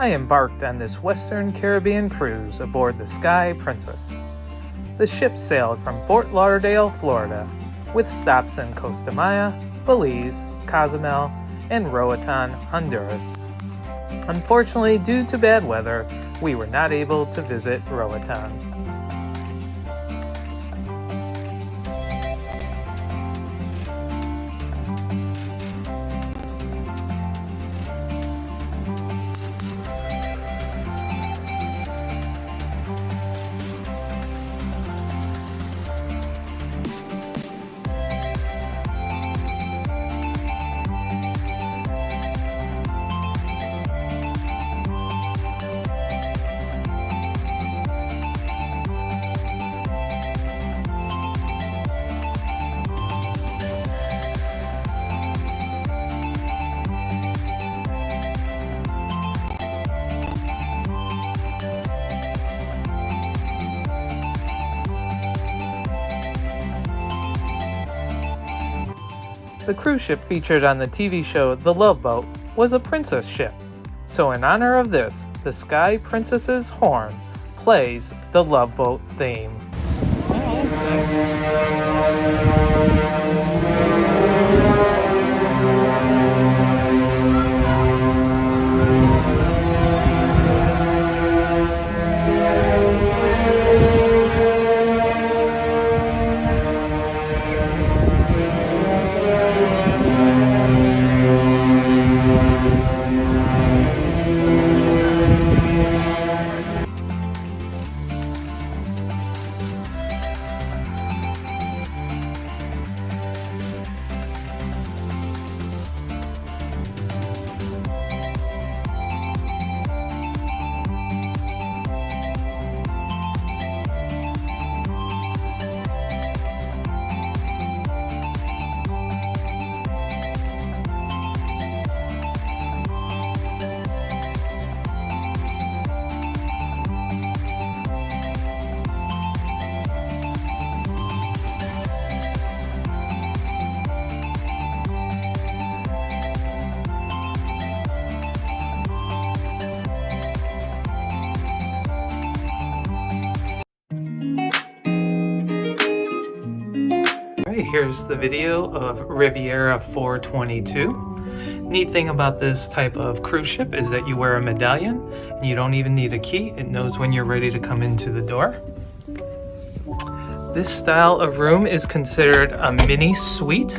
I embarked on this Western Caribbean cruise aboard the Sky Princess. The ship sailed from Fort Lauderdale, Florida, with stops in Costa Maya, Belize, Cozumel, and Roatan, Honduras. Unfortunately, due to bad weather, we were not able to visit Roatan. The cruise ship featured on the TV show The Love Boat was a princess ship. So in honor of this, the Sky Princess's horn plays the Love Boat theme. Here's the video of Riviera 422. Neat thing about this type of cruise ship is that you wear a medallion and you don't even need a key. It knows when you're ready to come into the door. This style of room is considered a mini suite.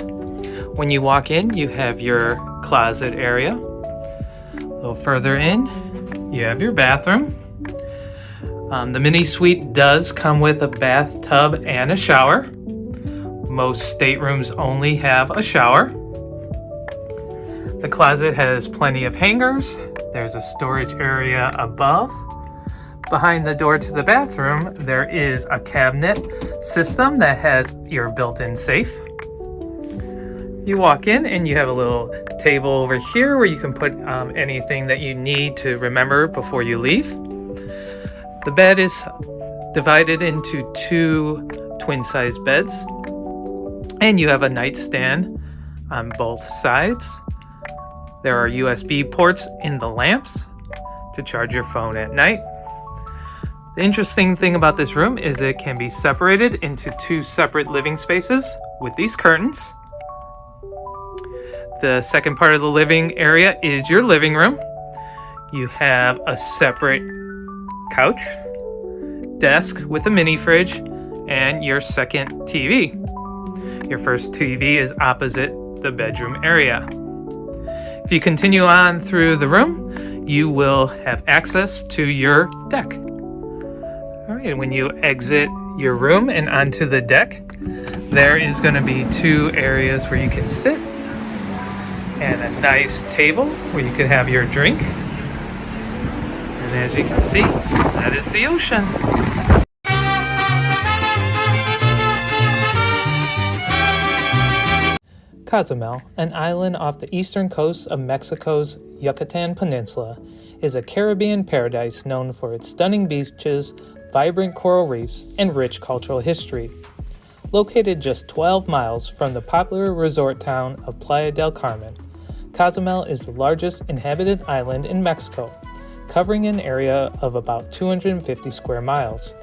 When you walk in, you have your closet area. A little further in, you have your bathroom. The mini suite does come with a bathtub and a shower. Most staterooms only have a shower. The closet has plenty of hangers. There's a storage area above. Behind the door to the bathroom, there is a cabinet system that has your built-in safe. You walk in and you have a little table over here where you can put anything that you need to remember before you leave. The bed is divided into two twin-size beds. And you have a nightstand on both sides. There are USB ports in the lamps to charge your phone at night. The interesting thing about this room is it can be separated into two separate living spaces with these curtains. The second part of the living area is your living room. You have a separate couch, desk with a mini fridge, and your second TV. Your first TV is opposite the bedroom area. If you continue on through the room, you will have access to your deck. All right, and when you exit your room and onto the deck, there is going to be two areas where you can sit and a nice table where you can have your drink. And as you can see, that is the ocean. Cozumel, an island off the eastern coast of Mexico's Yucatan Peninsula, is a Caribbean paradise known for its stunning beaches, vibrant coral reefs, and rich cultural history. Located just 12 miles from the popular resort town of Playa del Carmen, Cozumel is the largest inhabited island in Mexico, covering an area of about 250 square miles.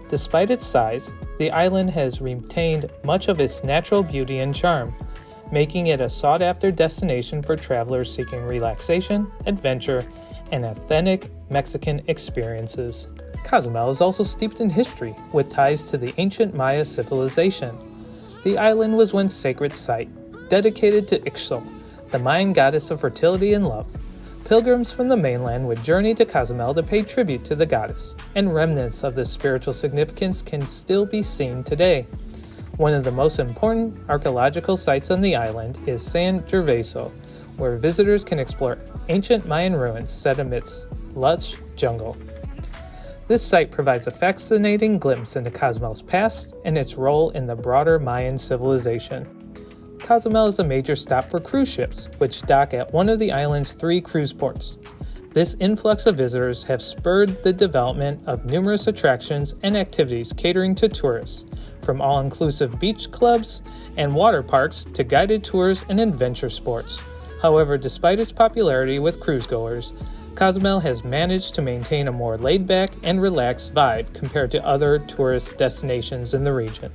Despite its size, the island has retained much of its natural beauty and charm, making it a sought-after destination for travelers seeking relaxation, adventure, and authentic Mexican experiences. Cozumel is also steeped in history, with ties to the ancient Maya civilization. The island was once a sacred site, dedicated to Ixchel, the Mayan goddess of fertility and love. Pilgrims from the mainland would journey to Cozumel to pay tribute to the goddess, and remnants of this spiritual significance can still be seen today. One of the most important archaeological sites on the island is San Gervaiso, where visitors can explore ancient Mayan ruins set amidst lush jungle. This site provides a fascinating glimpse into Cozumel's past and its role in the broader Mayan civilization. Cozumel is a major stop for cruise ships, which dock at one of the island's 3 cruise ports. This influx of visitors have spurred the development of numerous attractions and activities catering to tourists, from all-inclusive beach clubs and water parks to guided tours and adventure sports. However, despite its popularity with cruisegoers, Cozumel has managed to maintain a more laid-back and relaxed vibe compared to other tourist destinations in the region.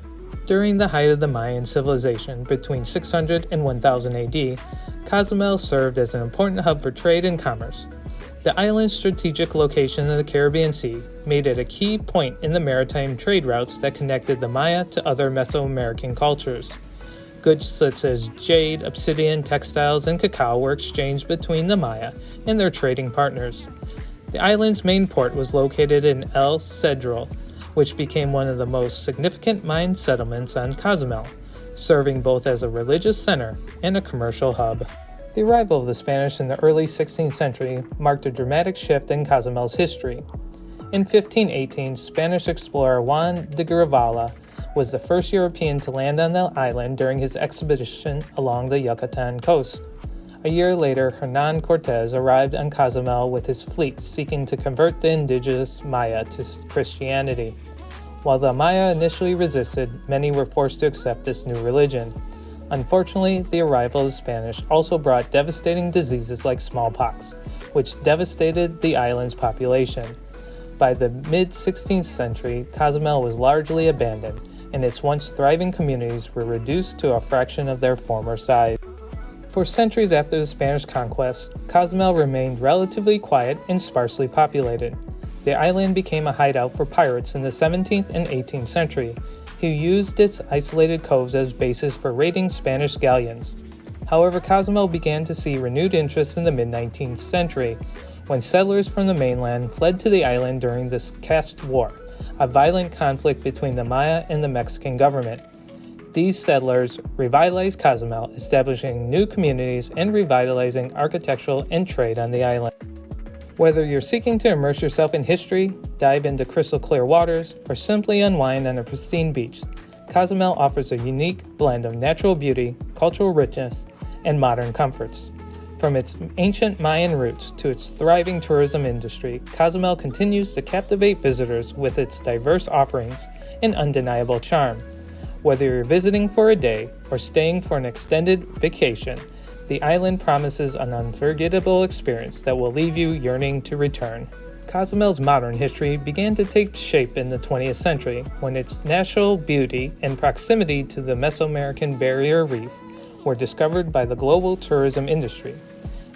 During the height of the Mayan civilization, between 600 and 1000 AD, Cozumel served as an important hub for trade and commerce. The island's strategic location in the Caribbean Sea made it a key point in the maritime trade routes that connected the Maya to other Mesoamerican cultures. Goods such as jade, obsidian, textiles, and cacao were exchanged between the Maya and their trading partners. The island's main port was located in El Cedral, which became one of the most significant Mayan settlements on Cozumel, serving both as a religious center and a commercial hub. The arrival of the Spanish in the early 16th century marked a dramatic shift in Cozumel's history. In 1518, Spanish explorer Juan de Grijalva was the first European to land on the island during his expedition along the Yucatan coast. A year later, Hernan Cortez arrived on Cozumel with his fleet seeking to convert the indigenous Maya to Christianity. While the Maya initially resisted, many were forced to accept this new religion. Unfortunately, the arrival of the Spanish also brought devastating diseases like smallpox, which devastated the island's population. By the mid-16th century, Cozumel was largely abandoned, and its once thriving communities were reduced to a fraction of their former size. For centuries after the Spanish conquest, Cozumel remained relatively quiet and sparsely populated. The island became a hideout for pirates in the 17th and 18th century, who used its isolated coves as bases for raiding Spanish galleons. However, Cozumel began to see renewed interest in the mid-19th century, when settlers from the mainland fled to the island during the Caste War, a violent conflict between the Maya and the Mexican government. These settlers revitalized Cozumel, establishing new communities and revitalizing architectural and trade on the island. Whether you're seeking to immerse yourself in history, dive into crystal clear waters, or simply unwind on a pristine beach, Cozumel offers a unique blend of natural beauty, cultural richness, and modern comforts. From its ancient Mayan roots to its thriving tourism industry, Cozumel continues to captivate visitors with its diverse offerings and undeniable charm. Whether you're visiting for a day or staying for an extended vacation, the island promises an unforgettable experience that will leave you yearning to return. Cozumel's modern history began to take shape in the 20th century when its natural beauty and proximity to the Mesoamerican Barrier Reef were discovered by the global tourism industry.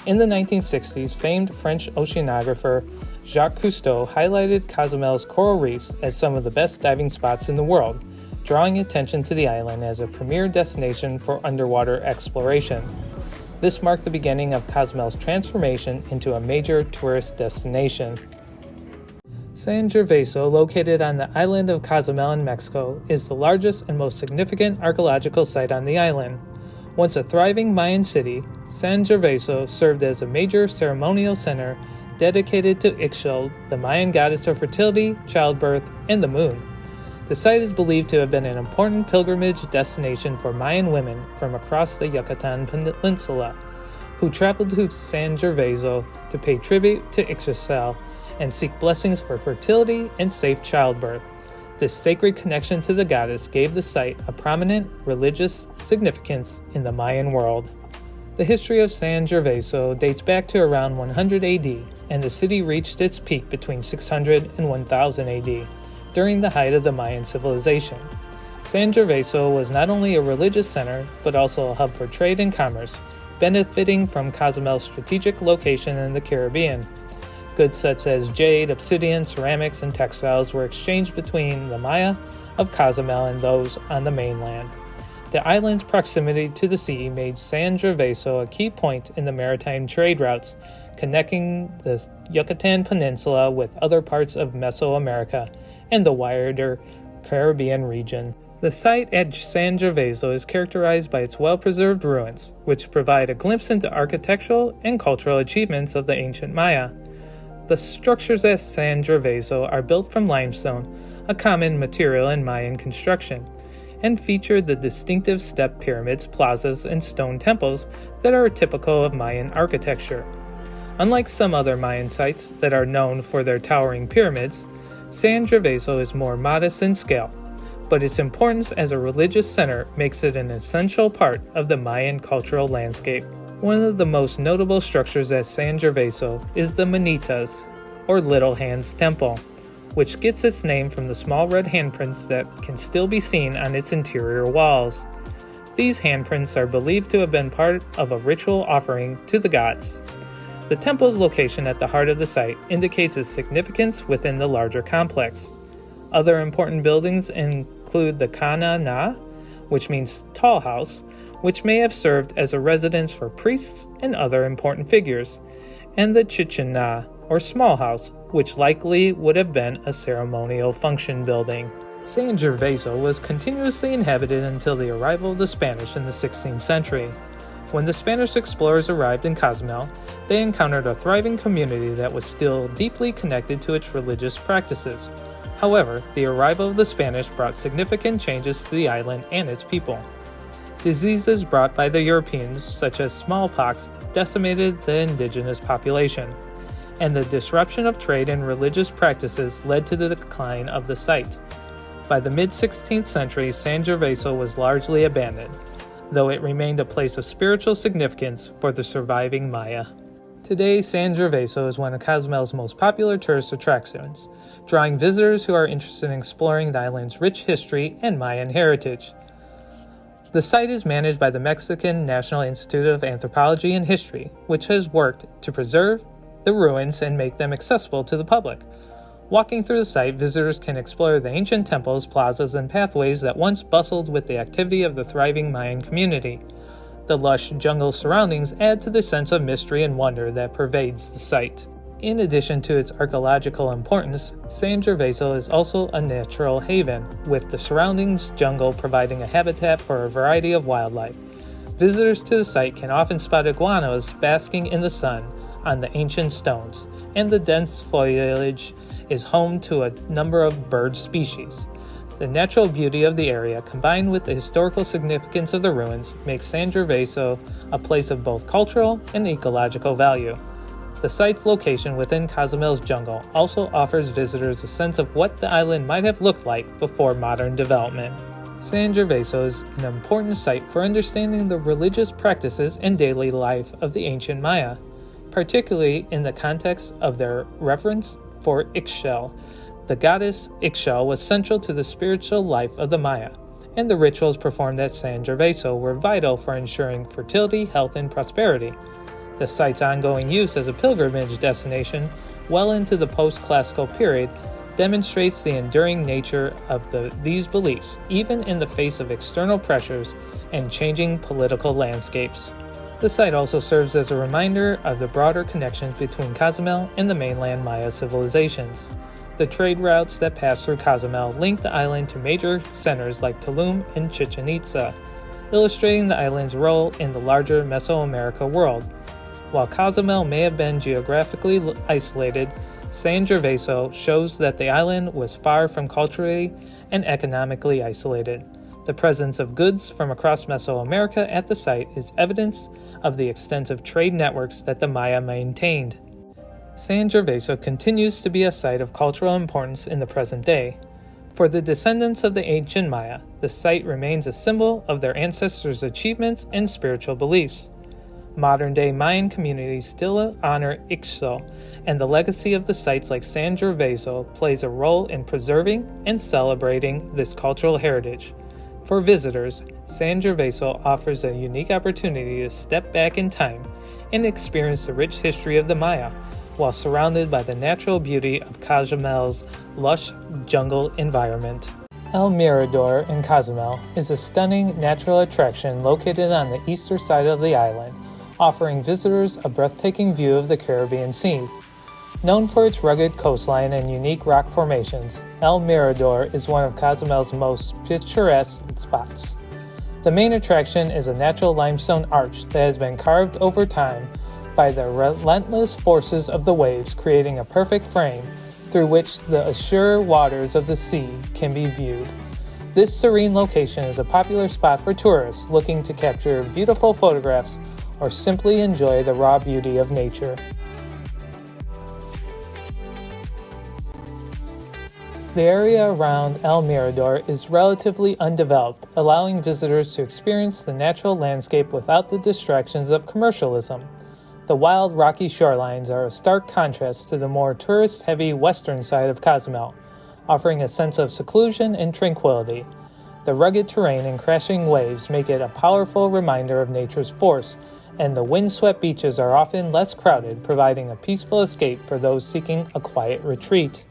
In the 1960s, famed French oceanographer Jacques Cousteau highlighted Cozumel's coral reefs as some of the best diving spots in the world, drawing attention to the island as a premier destination for underwater exploration. This marked the beginning of Cozumel's transformation into a major tourist destination. San Gervaiso, located on the island of Cozumel in Mexico, is the largest and most significant archaeological site on the island. Once a thriving Mayan city, San Gervaiso served as a major ceremonial center dedicated to Ixchel, the Mayan goddess of fertility, childbirth, and the moon. The site is believed to have been an important pilgrimage destination for Mayan women from across the Yucatan Peninsula, who traveled to San Gervaiso to pay tribute to Ixchel and seek blessings for fertility and safe childbirth. This sacred connection to the goddess gave the site a prominent religious significance in the Mayan world. The history of San Gervaiso dates back to around 100 AD, and the city reached its peak between 600 and 1000 AD, during the height of the Mayan civilization. San Gervaiso was not only a religious center, but also a hub for trade and commerce, benefiting from Cozumel's strategic location in the Caribbean. Goods such as jade, obsidian, ceramics, and textiles were exchanged between the Maya of Cozumel and those on the mainland. The island's proximity to the sea made San Gervaiso a key point in the maritime trade routes, connecting the Yucatan Peninsula with other parts of Mesoamerica and the wider Caribbean region. The site at San Gervaiso is characterized by its well-preserved ruins, which provide a glimpse into architectural and cultural achievements of the ancient Maya. The structures at San Gervaiso are built from limestone, a common material in Mayan construction, and feature the distinctive step pyramids, plazas, and stone temples that are typical of Mayan architecture. Unlike some other Mayan sites that are known for their towering pyramids, San Gervaiso is more modest in scale, but its importance as a religious center makes it an essential part of the Mayan cultural landscape. One of the most notable structures at San Gervaiso is the Manitas, or Little Hands Temple, which gets its name from the small red handprints that can still be seen on its interior walls. These handprints are believed to have been part of a ritual offering to the gods. The temple's location at the heart of the site indicates its significance within the larger complex. Other important buildings include the Kana Na, which means tall house, which may have served as a residence for priests and other important figures, and the Chichen Na, or small house, which likely would have been a ceremonial function building. San Gervaiso was continuously inhabited until the arrival of the Spanish in the 16th century. When the Spanish explorers arrived in Cozumel, they encountered a thriving community that was still deeply connected to its religious practices. However, the arrival of the Spanish brought significant changes to the island and its people. Diseases brought by the Europeans, such as smallpox, decimated the indigenous population, and the disruption of trade and religious practices led to the decline of the site. By the mid-16th century, San Gervaiso was largely abandoned, though it remained a place of spiritual significance for the surviving Maya. Today, San Gervaiso is one of Cozumel's most popular tourist attractions, drawing visitors who are interested in exploring the island's rich history and Mayan heritage. The site is managed by the Mexican National Institute of Anthropology and History, which has worked to preserve the ruins and make them accessible to the public. Walking through the site, visitors can explore the ancient temples, plazas, and pathways that once bustled with the activity of the thriving Mayan community. The lush jungle surroundings add to the sense of mystery and wonder that pervades the site. In addition to its archaeological importance, San Gervaiso is also a natural haven, with the surroundings jungle providing a habitat for a variety of wildlife. Visitors to the site can often spot iguanas basking in the sun on the ancient stones, and the dense foliage is home to a number of bird species. The natural beauty of the area, combined with the historical significance of the ruins, makes San Gervaiso a place of both cultural and ecological value. The site's location within Cozumel's jungle also offers visitors a sense of what the island might have looked like before modern development. San Gervaiso is an important site for understanding the religious practices and daily life of the ancient Maya, particularly in the context of their reverence for Ixchel. The goddess Ixchel was central to the spiritual life of the Maya, and the rituals performed at San Gervaiso were vital for ensuring fertility, health, and prosperity. The site's ongoing use as a pilgrimage destination well into the post-classical period demonstrates the enduring nature of these beliefs, even in the face of external pressures and changing political landscapes. The site also serves as a reminder of the broader connections between Cozumel and the mainland Maya civilizations. The trade routes that pass through Cozumel link the island to major centers like Tulum and Chichen Itza, illustrating the island's role in the larger Mesoamerica world. While Cozumel may have been geographically isolated, San Gervaiso shows that the island was far from culturally and economically isolated. The presence of goods from across Mesoamerica at the site is evidence of the extensive trade networks that the Maya maintained. San Gervaiso continues to be a site of cultural importance in the present day. For the descendants of the ancient Maya, the site remains a symbol of their ancestors' achievements and spiritual beliefs. Modern-day Mayan communities still honor Ixo, and the legacy of the sites like San Gervaiso plays a role in preserving and celebrating this cultural heritage. For visitors, San Gervaiso offers a unique opportunity to step back in time and experience the rich history of the Maya, while surrounded by the natural beauty of Cozumel's lush jungle environment. El Mirador in Cozumel is a stunning natural attraction located on the eastern side of the island, offering visitors a breathtaking view of the Caribbean Sea. Known for its rugged coastline and unique rock formations, El Mirador is one of Cozumel's most picturesque spots. The main attraction is a natural limestone arch that has been carved over time by the relentless forces of the waves, creating a perfect frame through which the azure waters of the sea can be viewed. This serene location is a popular spot for tourists looking to capture beautiful photographs or simply enjoy the raw beauty of nature. The area around El Mirador is relatively undeveloped, allowing visitors to experience the natural landscape without the distractions of commercialism. The wild, rocky shorelines are a stark contrast to the more tourist-heavy western side of Cozumel, offering a sense of seclusion and tranquility. The rugged terrain and crashing waves make it a powerful reminder of nature's force, and the windswept beaches are often less crowded, providing a peaceful escape for those seeking a quiet retreat.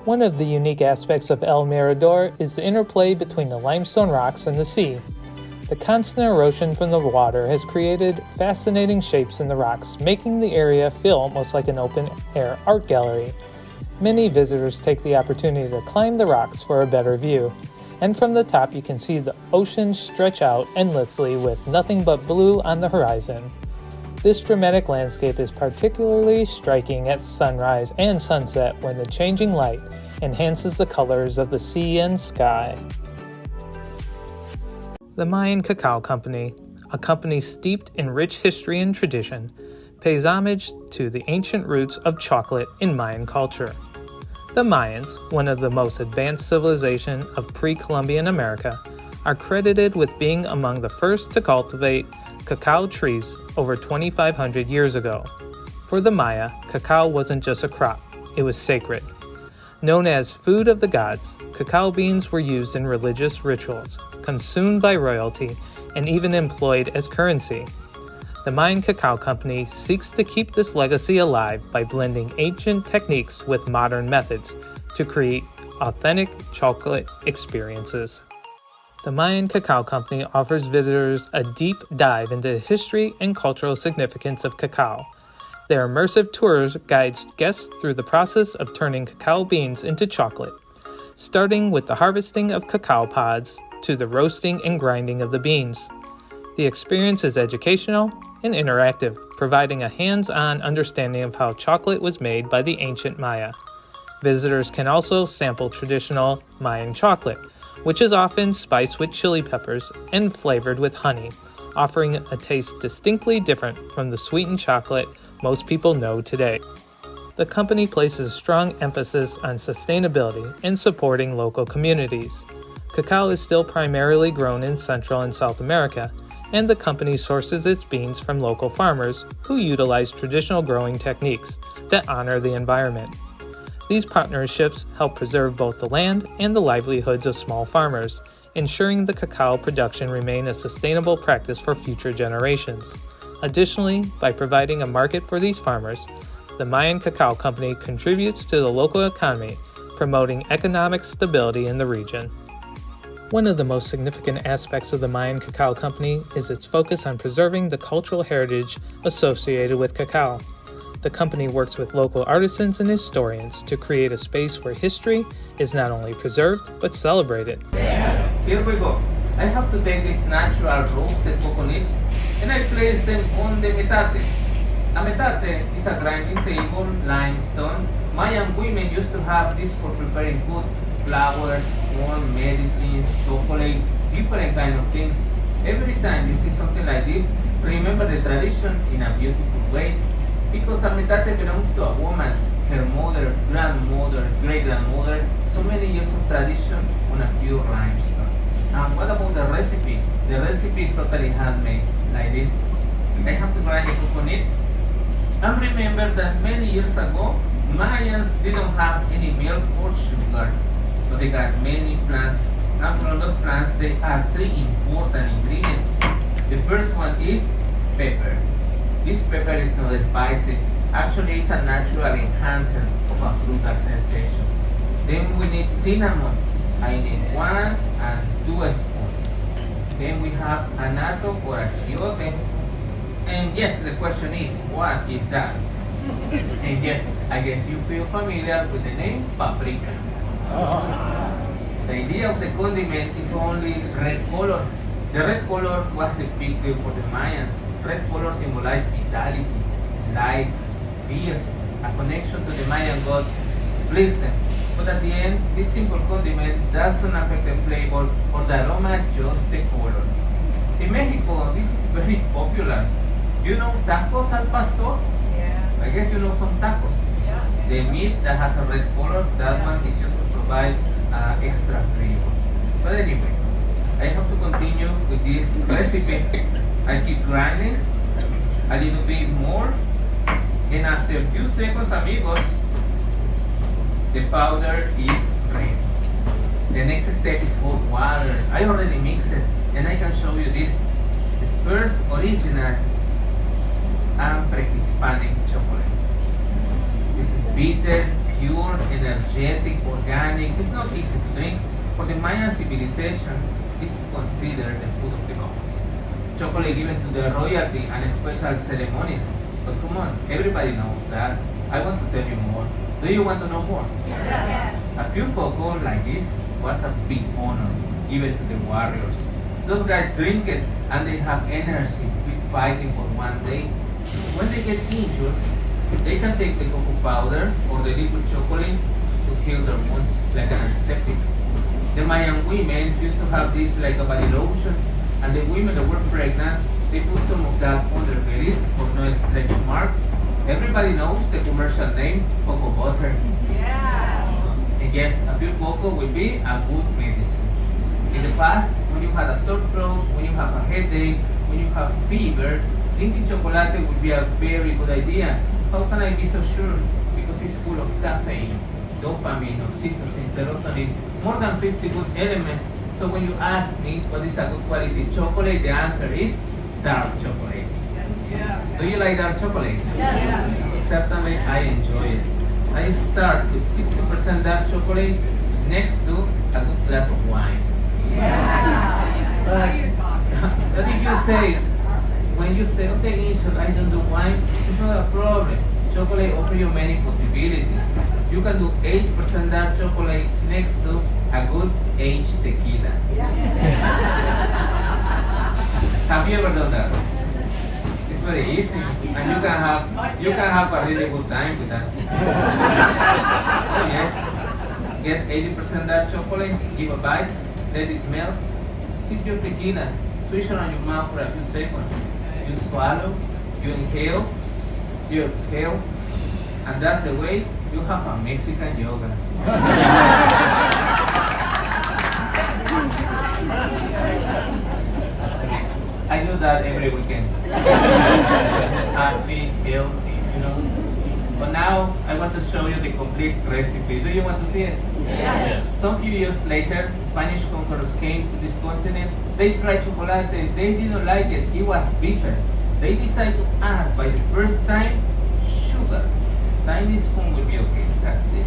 One of the unique aspects of El Mirador is the interplay between the limestone rocks and the sea. The constant erosion from the water has created fascinating shapes in the rocks, making the area feel almost like an open-air art gallery. Many visitors take the opportunity to climb the rocks for a better view, and from the top you can see the ocean stretch out endlessly with nothing but blue on the horizon. This dramatic landscape is particularly striking at sunrise and sunset when the changing light enhances the colors of the sea and sky. The Mayan Cacao Company, a company steeped in rich history and tradition, pays homage to the ancient roots of chocolate in Mayan culture. The Mayans, one of the most advanced civilizations of pre-Columbian America, are credited with being among the first to cultivate cacao trees over 2,500 years ago. For the Maya, cacao wasn't just a crop, it was sacred. Known as food of the gods, cacao beans were used in religious rituals, consumed by royalty, and even employed as currency. The Mayan Cacao Company seeks to keep this legacy alive by blending ancient techniques with modern methods to create authentic chocolate experiences. The Mayan Cacao Company offers visitors a deep dive into the history and cultural significance of cacao. Their immersive tours guides guests through the process of turning cacao beans into chocolate, starting with the harvesting of cacao pods to the roasting and grinding of the beans. The experience is educational and interactive, providing a hands-on understanding of how chocolate was made by the ancient Maya. Visitors can also sample traditional Mayan chocolate, which is often spiced with chili peppers and flavored with honey, offering a taste distinctly different from the sweetened chocolate most people know today. The company places a strong emphasis on sustainability and supporting local communities. Cacao is still primarily grown in Central and South America, and the company sources its beans from local farmers who utilize traditional growing techniques that honor the environment. These partnerships help preserve both the land and the livelihoods of small farmers, ensuring the cacao production remain a sustainable practice for future generations. Additionally, by providing a market for these farmers, the Mayan Cacao Company contributes to the local economy, promoting economic stability in the region. One of the most significant aspects of the Mayan Cacao Company is its focus on preserving the cultural heritage associated with cacao. The company works with local artisans and historians to create a space where history is not only preserved but celebrated. Here we go. I have to take these natural roasted coconuts and I place them on the metate. A metate is a grinding table, limestone. Mayan women used to have this for preparing food, flowers, corn, medicines, chocolate, different kind of things. Every time you see something like this, remember the tradition in a beautiful way. Because a metate belongs to a woman, her mother, grandmother, great-grandmother, so many years of tradition on a pure limestone. And what about the recipe? The recipe is totally handmade, like this. I have to grind the cocoa nibs. And remember that many years ago, Mayans didn't have any milk or sugar, but they got many plants. And from those plants, they add three important ingredients. The first one is pepper. This pepper is not spicy. Actually, it's a natural enhancer of a frutal sensation. Then we need cinnamon. I need 1 and 2 spoons. Then we have anato or achiote. And yes, the question is, what is that? And yes, I guess you feel familiar with the name paprika. The idea of the condiment is only red color. The red color was the big deal for the Mayans. Red color symbolized vitality, life, fierce, a connection to the Mayan gods, please them. But at the end, this simple condiment doesn't affect the flavor or the aroma, just the color. In Mexico, this is very popular. You know tacos al pastor? Yeah. I guess you know some tacos. Yes. The meat that has a red color, that one is just to provide extra flavor. But anyway, I have to continue with this recipe. I keep grinding a little bit more, and after a few seconds, amigos, the powder is ready. The next step is hot water. I already mixed it, and I can show you this. The first original and pre-Hispanic chocolate. This is bitter, pure, energetic, organic. It's not easy to drink. For the Mayan civilization, this is considered the food of the gods. Chocolate given to the royalty and special ceremonies. But come on, everybody knows that. I want to tell you more. Do you want to know more? Yes. A pure cocoa like this was a big honor given to the warriors. Those guys drink it and they have energy to be fighting for one day. When they get injured, they can take the cocoa powder or the liquid chocolate to heal their wounds like an antiseptic. The Mayan women used to have this like a body lotion, and the women that were pregnant, they put some of that on their bellies for no stretch marks. Everybody knows the commercial name, cocoa butter. Yes. And yes, a pure cocoa will be a good medicine. In the past, when you had a sore throat, when you have a headache, when you have fever, drinking chocolate would be a very good idea. How can I be so sure? Because it's full of caffeine, dopamine, oxytocin, serotonin, more than 50 good elements. So when you ask me what is a good quality chocolate, the answer is dark chocolate. Yes. Do you like dark chocolate? Yes. Certainly, I enjoy it. I start with 60% dark chocolate next to a good glass of wine. Yeah. Now you're talking. But if you say, when you say, okay, Isha, I don't do wine, it's not a problem. Chocolate offers you many possibilities. You can do 8% dark chocolate next to a good aged tequila. Have you ever done that? It's very easy, and you can have a really good time with that. So yes, get 80% dark chocolate, give a bite, let it melt, sip your tequila, swish it on your mouth for a few seconds. You swallow, you inhale, you exhale, and that's the way you have a Mexican yoga. I do that every weekend. Happy, healthy, you know. But now I want to show you the complete recipe. Do you want to see it? Yes. Some few years later, Spanish conquerors came to this continent. They tried chocolate. They didn't like it. It was bitter. They decided to add, by the first time, sugar. Tiny spoon will be okay. That's it.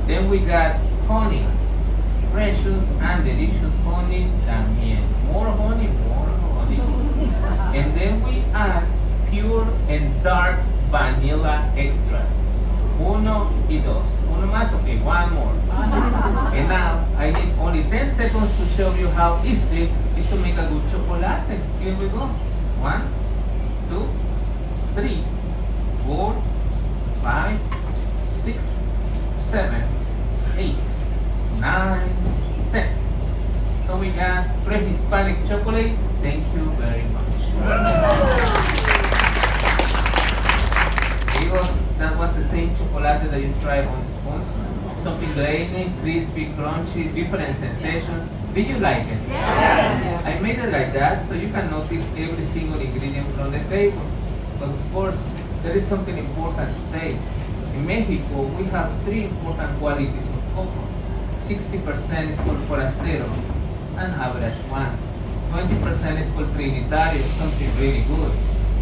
Then we got honey. Precious and delicious honey también. More honey, more honey. And then we add pure and dark vanilla extract. Uno y dos. Uno más, okay, one more. And now, I need only 10 seconds to show you how easy it is to make a good chocolate. Here we go. 1, 2, 3, 4, 5, 6, 7, 8, 9, 10. So we got pre-Hispanic chocolate. Thank you very much. Amigos, that was the same chocolate that you tried on the spoons. Something grainy, crispy, crunchy, different sensations. Did you like it? Yes. I made it like that so you can notice every single ingredient from the table. But of course, there is something important to say. In Mexico, we have 3 important qualities of cocoa. 60% is called forastero, an average one. 20% is called trinitario, something really good.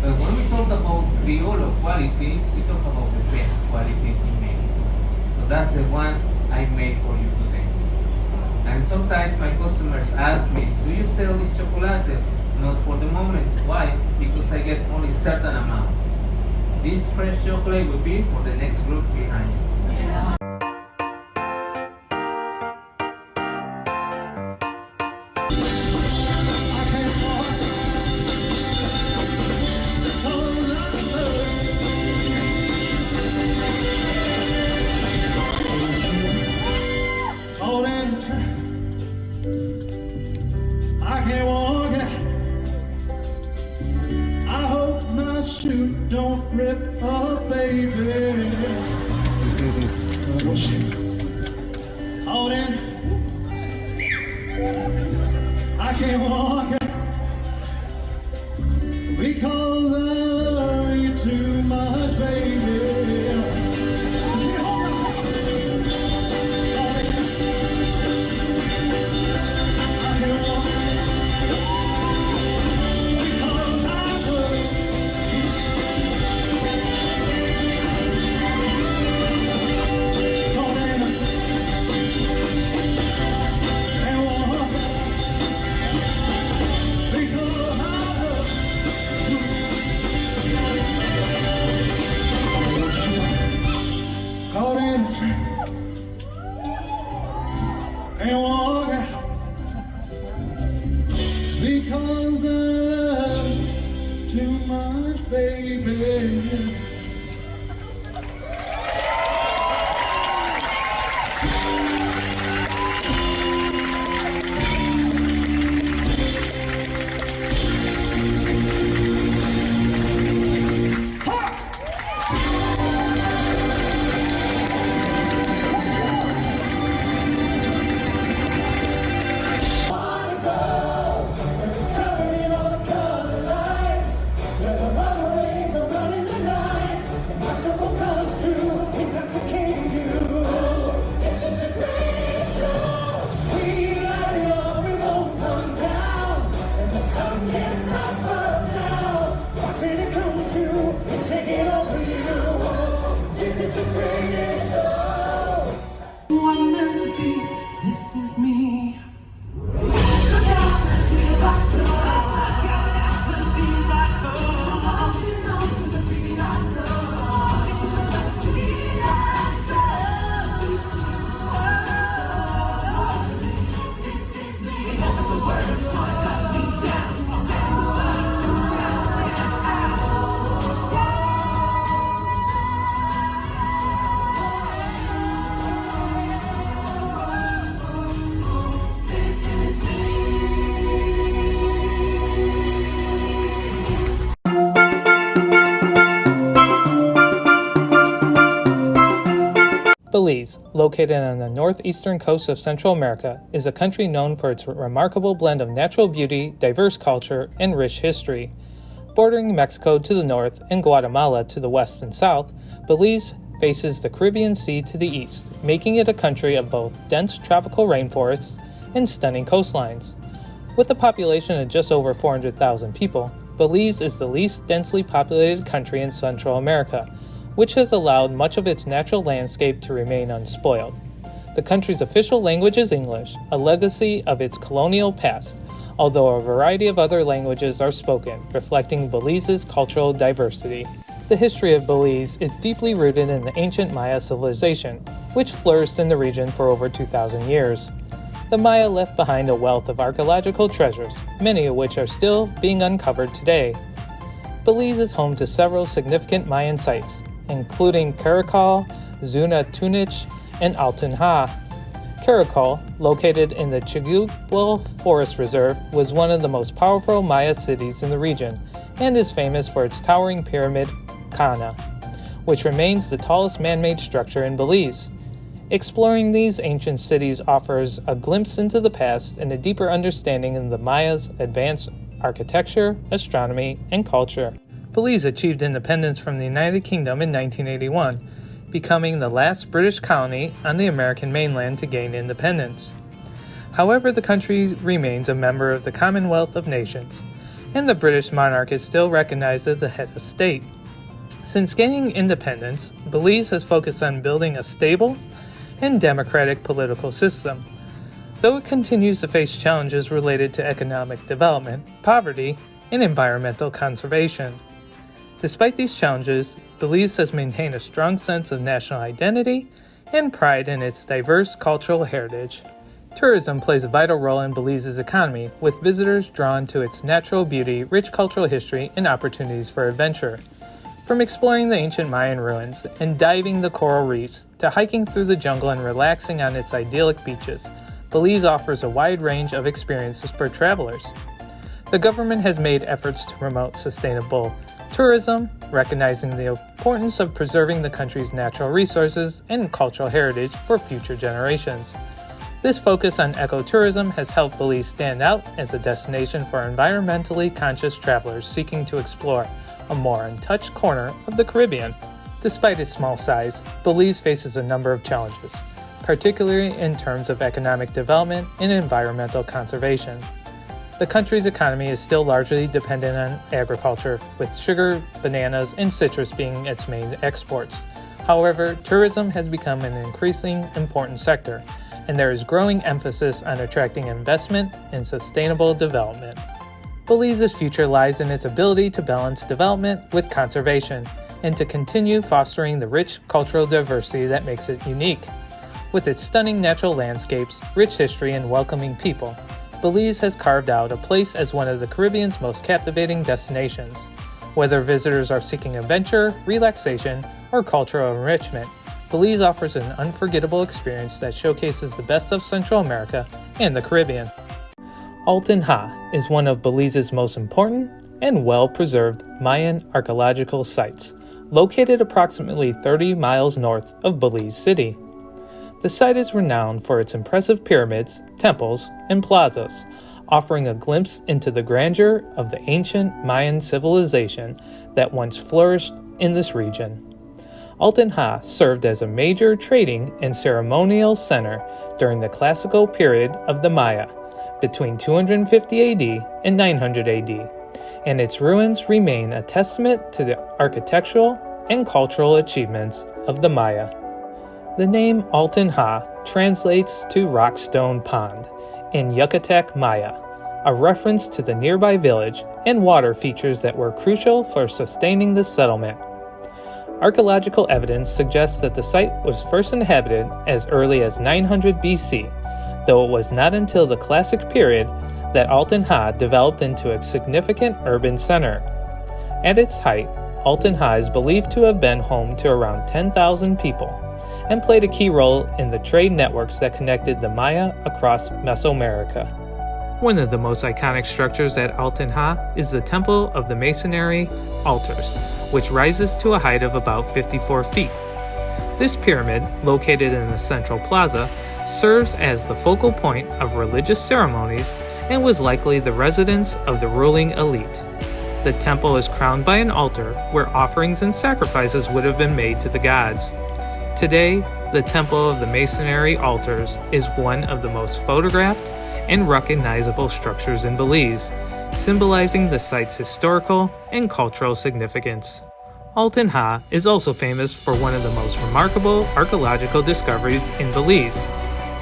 But when we talk about criollo quality, we talk about the best quality in Mexico. So that's the one I made for you today. And sometimes my customers ask me, do you sell this chocolate? Not for the moment. Why? Because I get only certain amount. This fresh chocolate will be for the next group behind you. Yeah. I can't walk it. I hope my shoe don't rip up, baby. Oh, shit. Hold in. I can't walk it because I love you too much, baby. And walk out because I love you too much, baby. This is me. Belize, located on the northeastern coast of Central America, is a country known for its remarkable blend of natural beauty, diverse culture, and rich history. Bordering Mexico to the north and Guatemala to the west and south, Belize faces the Caribbean Sea to the east, making it a country of both dense tropical rainforests and stunning coastlines. With a population of just over 400,000 people, Belize is the least densely populated country in Central America, which has allowed much of its natural landscape to remain unspoiled. The country's official language is English, a legacy of its colonial past, although a variety of other languages are spoken, reflecting Belize's cultural diversity. The history of Belize is deeply rooted in the ancient Maya civilization, which flourished in the region for over 2,000 years. The Maya left behind a wealth of archaeological treasures, many of which are still being uncovered today. Belize is home to several significant Mayan sites, including Caracol, Zuna Tunich, and Altun Ha. Caracol, located in the Chacchoben Forest Reserve, was one of the most powerful Maya cities in the region and is famous for its towering pyramid, Cana, which remains the tallest man-made structure in Belize. Exploring these ancient cities offers a glimpse into the past and a deeper understanding of the Mayas' advanced architecture, astronomy, and culture. Belize achieved independence from the United Kingdom in 1981, becoming the last British colony on the American mainland to gain independence. However, the country remains a member of the Commonwealth of Nations, and the British monarch is still recognized as the head of state. Since gaining independence, Belize has focused on building a stable and democratic political system, though it continues to face challenges related to economic development, poverty, and environmental conservation. Despite these challenges, Belize has maintained a strong sense of national identity and pride in its diverse cultural heritage. Tourism plays a vital role in Belize's economy, with visitors drawn to its natural beauty, rich cultural history, and opportunities for adventure. From exploring the ancient Mayan ruins and diving the coral reefs to hiking through the jungle and relaxing on its idyllic beaches, Belize offers a wide range of experiences for travelers. The government has made efforts to promote sustainable tourism, recognizing the importance of preserving the country's natural resources and cultural heritage for future generations. This focus on ecotourism has helped Belize stand out as a destination for environmentally conscious travelers seeking to explore a more untouched corner of the Caribbean. Despite its small size, Belize faces a number of challenges, particularly in terms of economic development and environmental conservation. The country's economy is still largely dependent on agriculture, with sugar, bananas, and citrus being its main exports. However, tourism has become an increasingly important sector, and there is growing emphasis on attracting investment and sustainable development. Belize's future lies in its ability to balance development with conservation and to continue fostering the rich cultural diversity that makes it unique. With its stunning natural landscapes, rich history, and welcoming people, Belize has carved out a place as one of the Caribbean's most captivating destinations. Whether visitors are seeking adventure, relaxation, or cultural enrichment, Belize offers an unforgettable experience that showcases the best of Central America and the Caribbean. Altun Ha is one of Belize's most important and well-preserved Mayan archaeological sites, located approximately 30 miles north of Belize City. The site is renowned for its impressive pyramids, temples, and plazas, offering a glimpse into the grandeur of the ancient Mayan civilization that once flourished in this region. Altun Ha served as a major trading and ceremonial center during the classical period of the Maya, between 250 AD and 900 AD, and its ruins remain a testament to the architectural and cultural achievements of the Maya. The name Altun Ha translates to Rockstone Pond in Yucatec Maya, a reference to the nearby village and water features that were crucial for sustaining the settlement. Archaeological evidence suggests that the site was first inhabited as early as 900 BC, though it was not until the Classic period that Altun Ha developed into a significant urban center. At its height, Altun Ha is believed to have been home to around 10,000 people and played a key role in the trade networks that connected the Maya across Mesoamerica. One of the most iconic structures at Altun Ha is the Temple of the Masonry Altars, which rises to a height of about 54 feet. This pyramid, located in the central plaza, serves as the focal point of religious ceremonies and was likely the residence of the ruling elite. The temple is crowned by an altar where offerings and sacrifices would have been made to the gods. Today, the Temple of the Masonry Altars is one of the most photographed and recognizable structures in Belize, symbolizing the site's historical and cultural significance. Altun Ha is also famous for one of the most remarkable archaeological discoveries in Belize,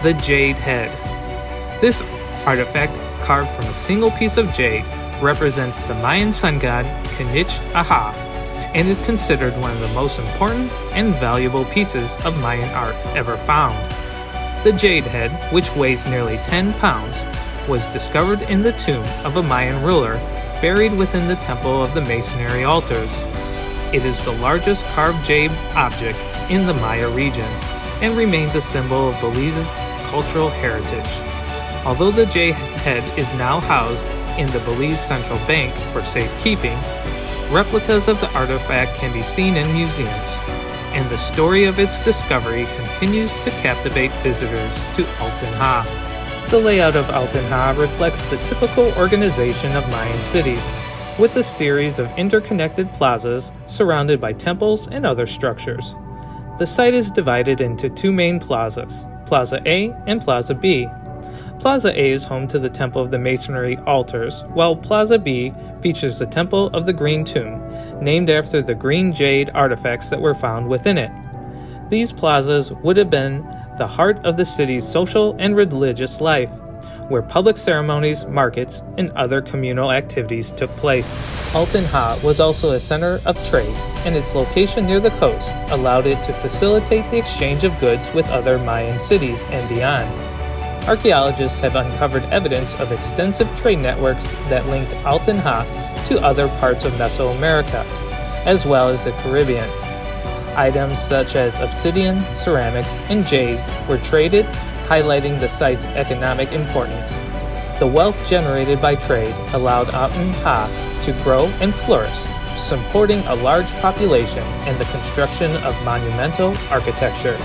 the jade head. This artifact, carved from a single piece of jade, represents the Mayan sun god Kinich Aha and is considered one of the most important and valuable pieces of Mayan art ever found. The jade head, which weighs nearly 10 pounds, was discovered in the tomb of a Mayan ruler buried within the Temple of the Masonry Altars. It is the largest carved jade object in the Maya region and remains a symbol of Belize's cultural heritage. Although the jade head is now housed in the Belize Central Bank for safekeeping, replicas of the artifact can be seen in museums. and the story of its discovery continues to captivate visitors to Altun Ha. The layout of Altun Ha reflects the typical organization of Mayan cities, with a series of interconnected plazas surrounded by temples and other structures. The site is divided into two main plazas, Plaza A and Plaza B. Plaza A is home to the Temple of the Masonry altars, while Plaza B features the Temple of the Green Tomb, named after the green jade artifacts that were found within it. These plazas would have been the heart of the city's social and religious life, where public ceremonies, markets, and other communal activities took place. Altun Ha was also a center of trade, and its location near the coast allowed it to facilitate the exchange of goods with other Mayan cities and beyond. Archaeologists have uncovered evidence of extensive trade networks that linked Altun Ha to other parts of Mesoamerica, as well as the Caribbean. Items such as obsidian, ceramics, and jade were traded, highlighting the site's economic importance. The wealth generated by trade allowed Altun Ha to grow and flourish, supporting a large population and the construction of monumental architecture.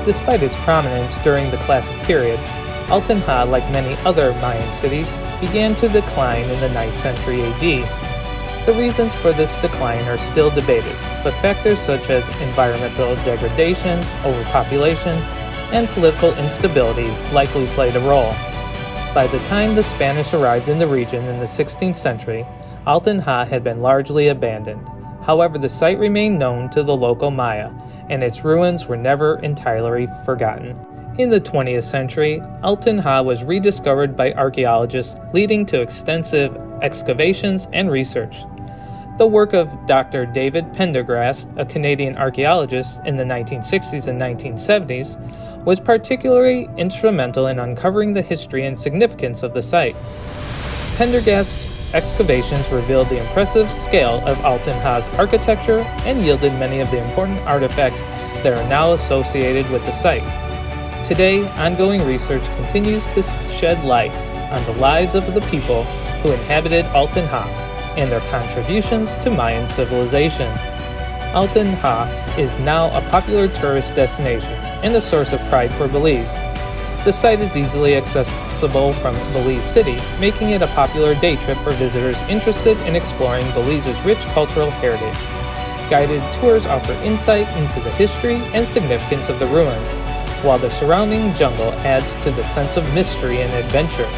Despite its prominence during the Classic period, Altun Ha, like many other Mayan cities, began to decline in the 9th century AD. The reasons for this decline are still debated, but factors such as environmental degradation, overpopulation, and political instability likely played a role. By the time the Spanish arrived in the region in the 16th century, Altun Ha had been largely abandoned. However, the site remained known to the local Maya, and its ruins were never entirely forgotten. In the 20th century, Altun Ha was rediscovered by archaeologists, leading to extensive excavations and research. The work of Dr. David Pendergrast, a Canadian archaeologist in the 1960s and 1970s, was particularly instrumental in uncovering the history and significance of the site. Pendergast's excavations revealed the impressive scale of Altun Ha's architecture and yielded many of the important artifacts that are now associated with the site. Today, ongoing research continues to shed light on the lives of the people who inhabited Altun Ha and their contributions to Mayan civilization. Altun Ha is now a popular tourist destination and a source of pride for Belize. The site is easily accessible from Belize City, making it a popular day trip for visitors interested in exploring Belize's rich cultural heritage. Guided tours offer insight into the history and significance of the ruins, while the surrounding jungle adds to the sense of mystery and adventure.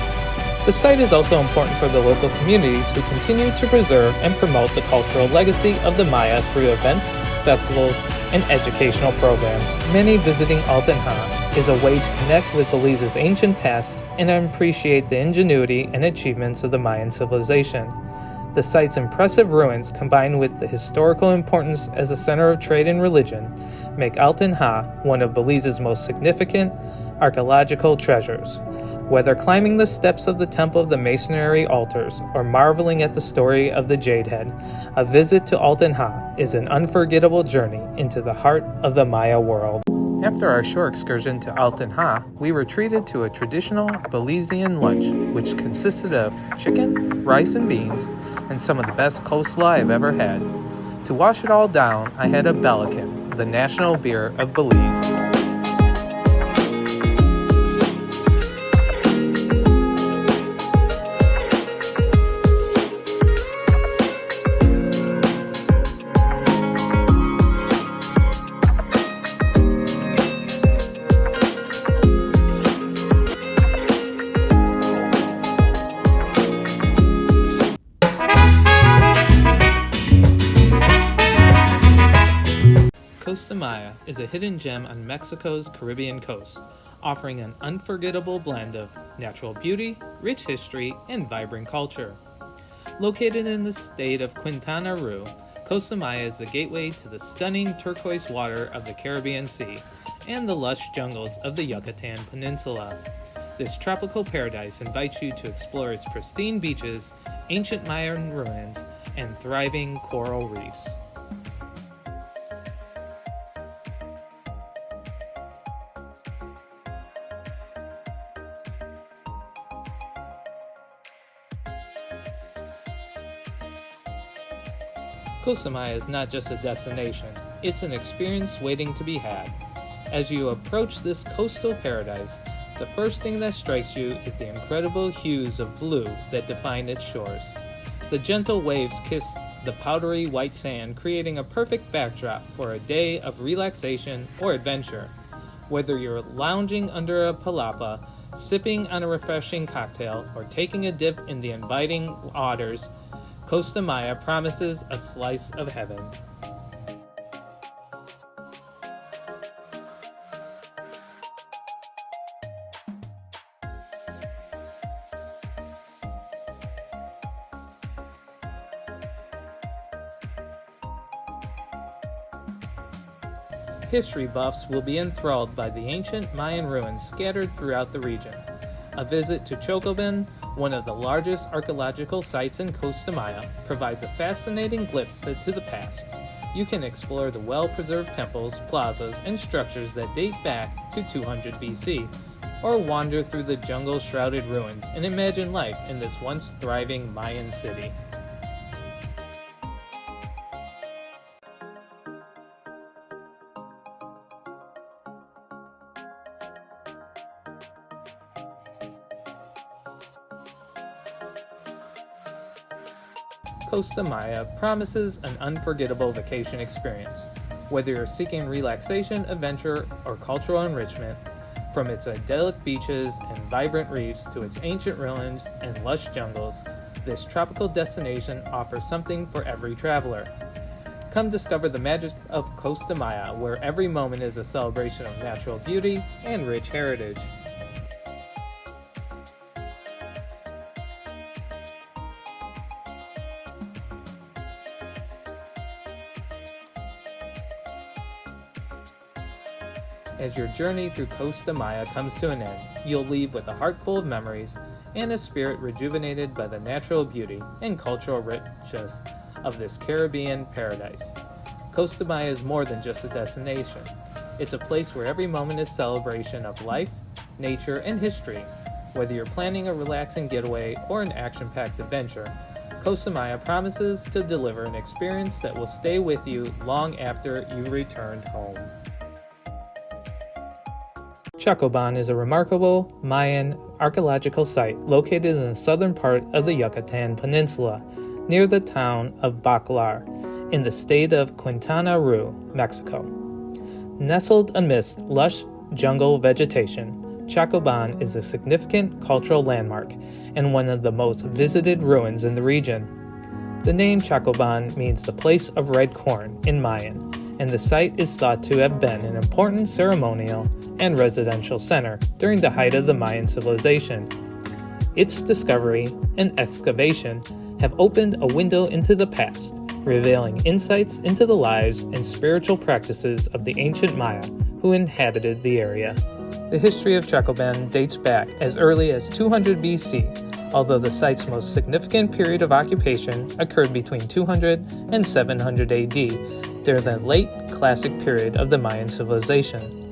The site is also important for the local communities who continue to preserve and promote the cultural legacy of the Maya through events, festivals, and educational programs. Many visiting Altun Ha is a way to connect with Belize's ancient past and appreciate the ingenuity and achievements of the Mayan civilization. The site's impressive ruins, combined with the historical importance as a center of trade and religion, make Altun Ha one of Belize's most significant archaeological treasures. Whether climbing the steps of the Temple of the Masonry altars or marveling at the story of the Jade Head, a visit to Altun Ha is an unforgettable journey into the heart of the Maya world. After our short excursion to Altun Ha, we were treated to a traditional Belizean lunch, which consisted of chicken, rice and beans, and some of the best coleslaw I've ever had. To wash it all down, I had a Belican, the national beer of Belize. Costa Maya is a hidden gem on Mexico's Caribbean coast, offering an unforgettable blend of natural beauty, rich history, and vibrant culture. Located in the state of Quintana Roo, Costa Maya is the gateway to the stunning turquoise water of the Caribbean Sea and the lush jungles of the Yucatan Peninsula. This tropical paradise invites you to explore its pristine beaches, ancient Mayan ruins, and thriving coral reefs. Costa Maya is not just a destination, it's an experience waiting to be had. As you approach this coastal paradise, the first thing that strikes you is the incredible hues of blue that define its shores. The gentle waves kiss the powdery white sand, creating a perfect backdrop for a day of relaxation or adventure. Whether you're lounging under a palapa, sipping on a refreshing cocktail, or taking a dip in the inviting waters, Costa Maya promises a slice of heaven. History buffs will be enthralled by the ancient Mayan ruins scattered throughout the region. A visit to Chacchoben, one of the largest archaeological sites in Costa Maya, provides a fascinating glimpse into the past. You can explore the well-preserved temples, plazas, and structures that date back to 200 BC, or wander through the jungle-shrouded ruins and imagine life in this once thriving Mayan city. Costa Maya promises an unforgettable vacation experience. Whether you're seeking relaxation, adventure, or cultural enrichment, from its idyllic beaches and vibrant reefs to its ancient ruins and lush jungles, this tropical destination offers something for every traveler. Come discover the magic of Costa Maya, where every moment is a celebration of natural beauty and rich heritage. As your journey through Costa Maya comes to an end, you'll leave with a heart full of memories and a spirit rejuvenated by the natural beauty and cultural richness of this Caribbean paradise. Costa Maya is more than just a destination. It's a place where every moment is celebration of life, nature, and history. Whether you're planning a relaxing getaway or an action-packed adventure, Costa Maya promises to deliver an experience that will stay with you long after you returned home. Chacchoben is a remarkable Mayan archaeological site located in the southern part of the Yucatan Peninsula, near the town of Bacalar, in the state of Quintana Roo, Mexico. Nestled amidst lush jungle vegetation, Chacchoben is a significant cultural landmark and one of the most visited ruins in the region. The name Chacchoben means the place of red corn in Mayan, and the site is thought to have been an important ceremonial and residential center during the height of the Mayan civilization. Its discovery and excavation have opened a window into the past, revealing insights into the lives and spiritual practices of the ancient Maya who inhabited the area. The history of Chacchoben dates back as early as 200 BC, although the site's most significant period of occupation occurred between 200 and 700 AD, during the late Classic period of the Mayan civilization.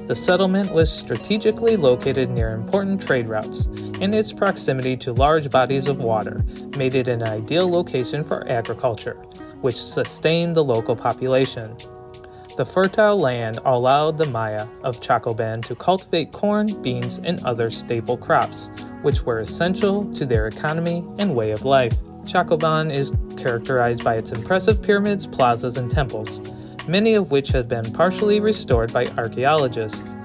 The settlement was strategically located near important trade routes, and its proximity to large bodies of water made it an ideal location for agriculture, which sustained the local population. The fertile land allowed the Maya of Chacchoben to cultivate corn, beans, and other staple crops, which were essential to their economy and way of life. Chacchoben is characterized by its impressive pyramids, plazas, and temples, many of which have been partially restored by archaeologists.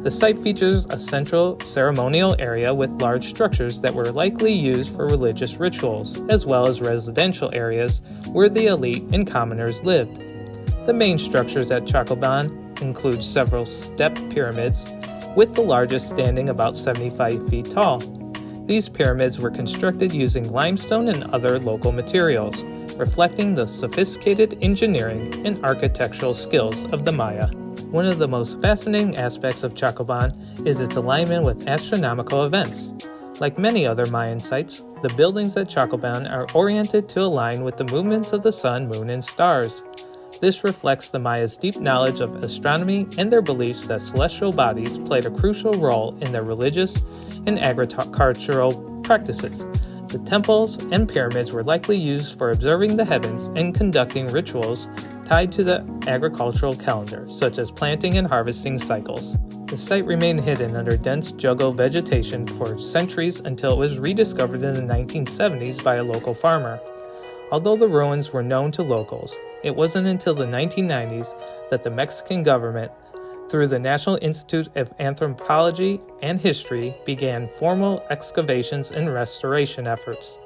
The site features a central ceremonial area with large structures that were likely used for religious rituals, as well as residential areas where the elite and commoners lived. The main structures at Chacchoben include several step pyramids, with the largest standing about 75 feet tall. These pyramids were constructed using limestone and other local materials, reflecting the sophisticated engineering and architectural skills of the Maya. One of the most fascinating aspects of Chacchoben is its alignment with astronomical events. Like many other Mayan sites, the buildings at Chacchoben are oriented to align with the movements of the sun, moon, and stars. This reflects the Maya's deep knowledge of astronomy and their beliefs that celestial bodies played a crucial role in their religious and agricultural practices. The temples and pyramids were likely used for observing the heavens and conducting rituals tied to the agricultural calendar, such as planting and harvesting cycles. The site remained hidden under dense jungle vegetation for centuries until it was rediscovered in the 1970s by a local farmer. Although the ruins were known to locals, it wasn't until the 1990s that the Mexican government, through the National Institute of Anthropology and History, began formal excavations and restoration efforts.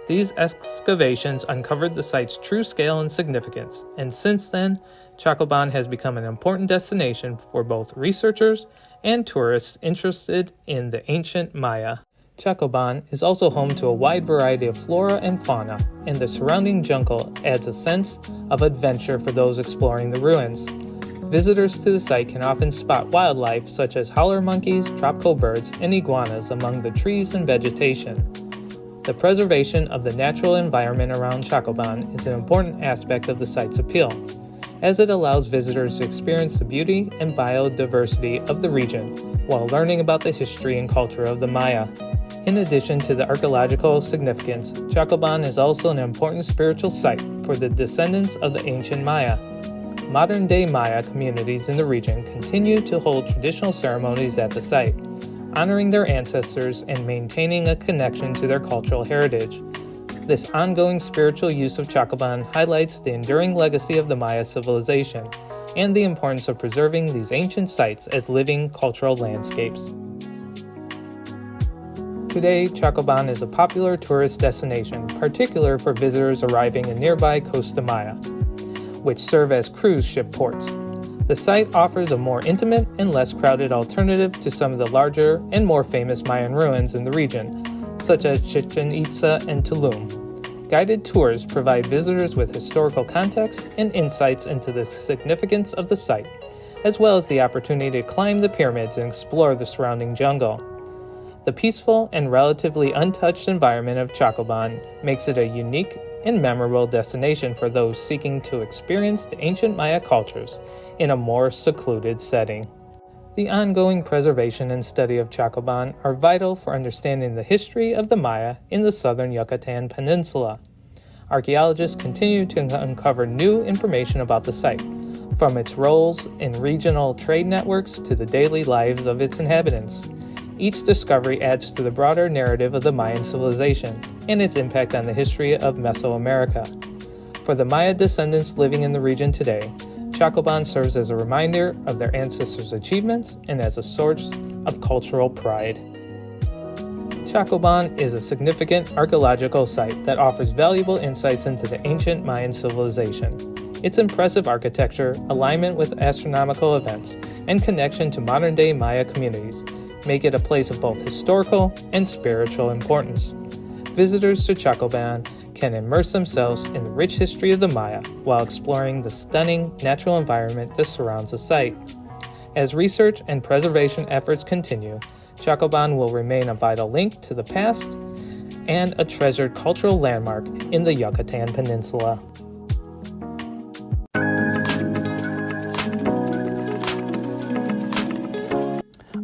These excavations uncovered the site's true scale and significance, and since then, Chacchoben has become an important destination for both researchers and tourists interested in the ancient Maya. Chacchoben is also home to a wide variety of flora and fauna, and the surrounding jungle adds a sense of adventure for those exploring the ruins. Visitors to the site can often spot wildlife such as howler monkeys, tropical birds, and iguanas among the trees and vegetation. The preservation of the natural environment around Chacchoben is an important aspect of the site's appeal, as it allows visitors to experience the beauty and biodiversity of the region while learning about the history and culture of the Maya. In addition to the archaeological significance, Chacchoben is also an important spiritual site for the descendants of the ancient Maya. Modern-day Maya communities in the region continue to hold traditional ceremonies at the site, honoring their ancestors and maintaining a connection to their cultural heritage. This ongoing spiritual use of Chacchoben highlights the enduring legacy of the Maya civilization and the importance of preserving these ancient sites as living cultural landscapes. Today, Chacchoben is a popular tourist destination, particularly for visitors arriving in nearby Costa Maya, which serve as cruise ship ports. The site offers a more intimate and less crowded alternative to some of the larger and more famous Mayan ruins in the region, such as Chichen Itza and Tulum. Guided tours provide visitors with historical context and insights into the significance of the site, as well as the opportunity to climb the pyramids and explore the surrounding jungle. The peaceful and relatively untouched environment of Chacchoben makes it a unique and memorable destination for those seeking to experience the ancient Maya cultures in a more secluded setting. The ongoing preservation and study of Chacchoben are vital for understanding the history of the Maya in the southern Yucatan Peninsula. Archaeologists continue to uncover new information about the site, from its roles in regional trade networks to the daily lives of its inhabitants. Each discovery adds to the broader narrative of the Mayan civilization and its impact on the history of Mesoamerica. For the Maya descendants living in the region today, Chacchoben serves as a reminder of their ancestors' achievements and as a source of cultural pride. Chacchoben is a significant archaeological site that offers valuable insights into the ancient Mayan civilization. Its impressive architecture, alignment with astronomical events, and connection to modern-day Maya communities make it a place of both historical and spiritual importance. Visitors to Chacchoben can immerse themselves in the rich history of the Maya while exploring the stunning natural environment that surrounds the site. As research and preservation efforts continue, Chacchoben will remain a vital link to the past and a treasured cultural landmark in the Yucatan Peninsula.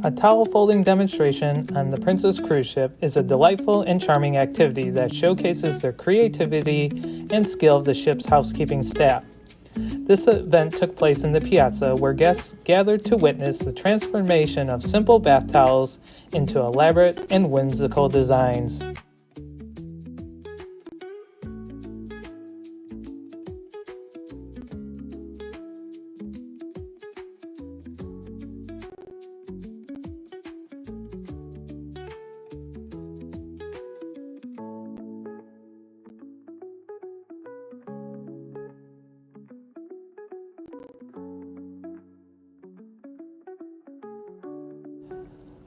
A towel folding demonstration on the Princess cruise ship is a delightful and charming activity that showcases the creativity and skill of the ship's housekeeping staff. This event took place in the piazza, where guests gathered to witness the transformation of simple bath towels into elaborate and whimsical designs.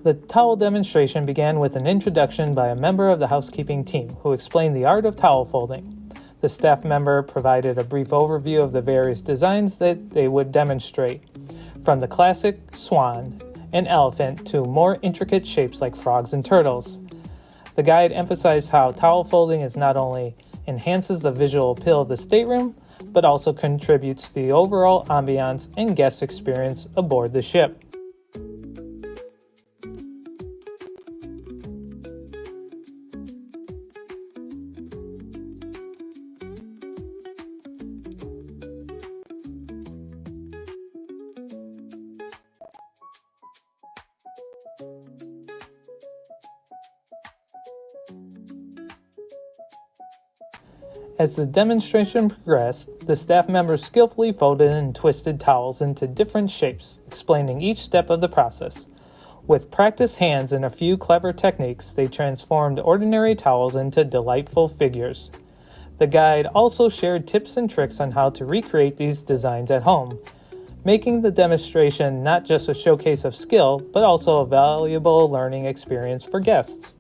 The towel demonstration began with an introduction by a member of the housekeeping team who explained the art of towel folding. The staff member provided a brief overview of the various designs that they would demonstrate, from the classic swan and elephant to more intricate shapes like frogs and turtles. The guide emphasized how towel folding is not only enhances the visual appeal of the stateroom, but also contributes to the overall ambiance and guest experience aboard the ship. As the demonstration progressed, the staff members skillfully folded and twisted towels into different shapes, explaining each step of the process. With practiced hands and a few clever techniques, they transformed ordinary towels into delightful figures. The guide also shared tips and tricks on how to recreate these designs at home, making the demonstration not just a showcase of skill, but also a valuable learning experience for guests.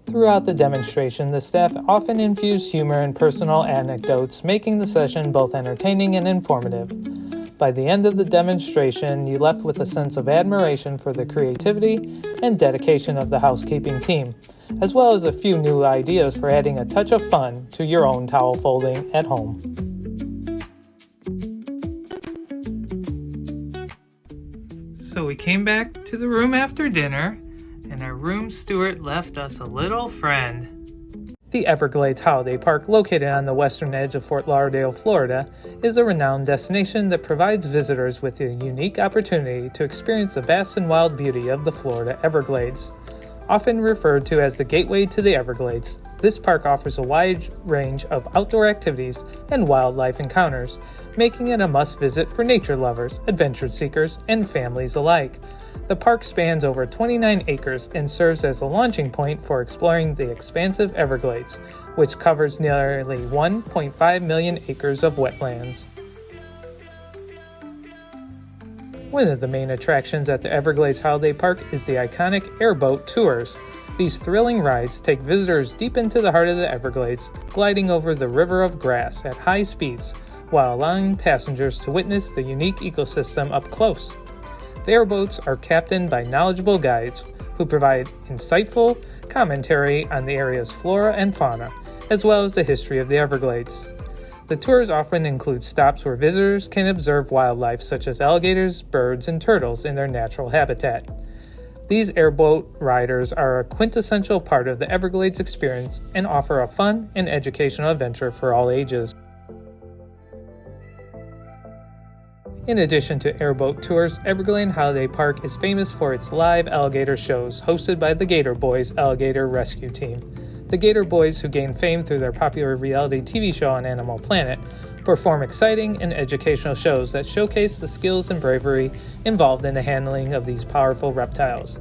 Throughout the demonstration, the staff often infused humor and personal anecdotes, making the session both entertaining and informative. By the end of the demonstration, you left with a sense of admiration for the creativity and dedication of the housekeeping team, as well as a few new ideas for adding a touch of fun to your own towel folding at home. So we came back to the room after dinner, and our room steward left us a little friend. The Everglades Holiday Park, located on the western edge of Fort Lauderdale, Florida, is a renowned destination that provides visitors with a unique opportunity to experience the vast and wild beauty of the Florida Everglades. Often referred to as the gateway to the Everglades, this park offers a wide range of outdoor activities and wildlife encounters, making it a must-visit for nature lovers, adventure seekers, and families alike. The park spans over 29 acres and serves as a launching point for exploring the expansive Everglades, which covers nearly 1.5 million acres of wetlands. One of the main attractions at the Everglades Holiday Park is the iconic airboat tours. These thrilling rides take visitors deep into the heart of the Everglades, gliding over the river of grass at high speeds, while allowing passengers to witness the unique ecosystem up close. The airboats are captained by knowledgeable guides who provide insightful commentary on the area's flora and fauna, as well as the history of the Everglades. The tours often include stops where visitors can observe wildlife such as alligators, birds, and turtles in their natural habitat. These airboat riders are a quintessential part of the Everglades experience and offer a fun and educational adventure for all ages. In addition to airboat tours, Everglades Holiday Park is famous for its live alligator shows hosted by the Gator Boys Alligator Rescue Team. The Gator Boys, who gained fame through their popular reality TV show on Animal Planet, perform exciting and educational shows that showcase the skills and bravery involved in the handling of these powerful reptiles.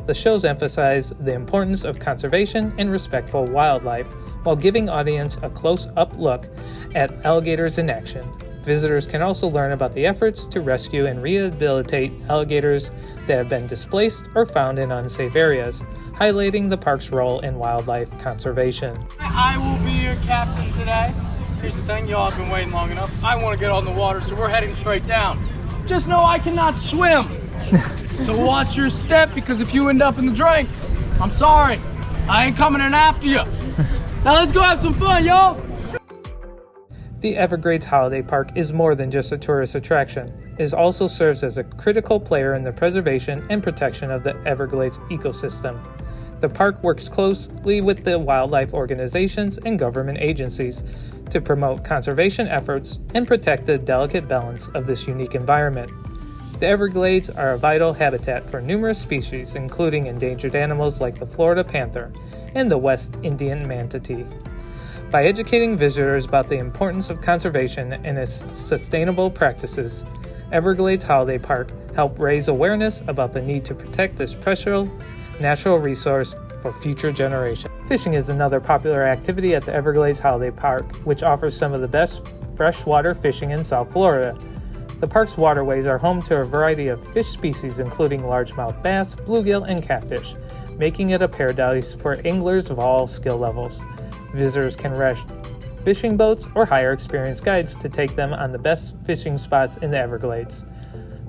The shows emphasize the importance of conservation and respectful wildlife while giving audience a close-up look at alligators in action. Visitors can also learn about the efforts to rescue and rehabilitate alligators that have been displaced or found in unsafe areas, highlighting the park's role in wildlife conservation. I will be your captain today. Here's the thing, y'all have been waiting long enough. I want to get on the water, so we're heading straight down. Just know I cannot swim. So watch your step, because if you end up in the drink, I'm sorry. I ain't coming in after you. Now let's go have some fun, y'all. The Everglades Holiday Park is more than just a tourist attraction. It also serves as a critical player in the preservation and protection of the Everglades ecosystem. The park works closely with the wildlife organizations and government agencies to promote conservation efforts and protect the delicate balance of this unique environment. The Everglades are a vital habitat for numerous species, including endangered animals like the Florida panther and the West Indian manatee. By educating visitors about the importance of conservation and its sustainable practices, Everglades Holiday Park helped raise awareness about the need to protect this precious natural resource for future generations. Fishing is another popular activity at the Everglades Holiday Park, which offers some of the best freshwater fishing in South Florida. The park's waterways are home to a variety of fish species, including largemouth bass, bluegill, and catfish, making it a paradise for anglers of all skill levels. Visitors can rent fishing boats or hire experienced guides to take them on the best fishing spots in the Everglades.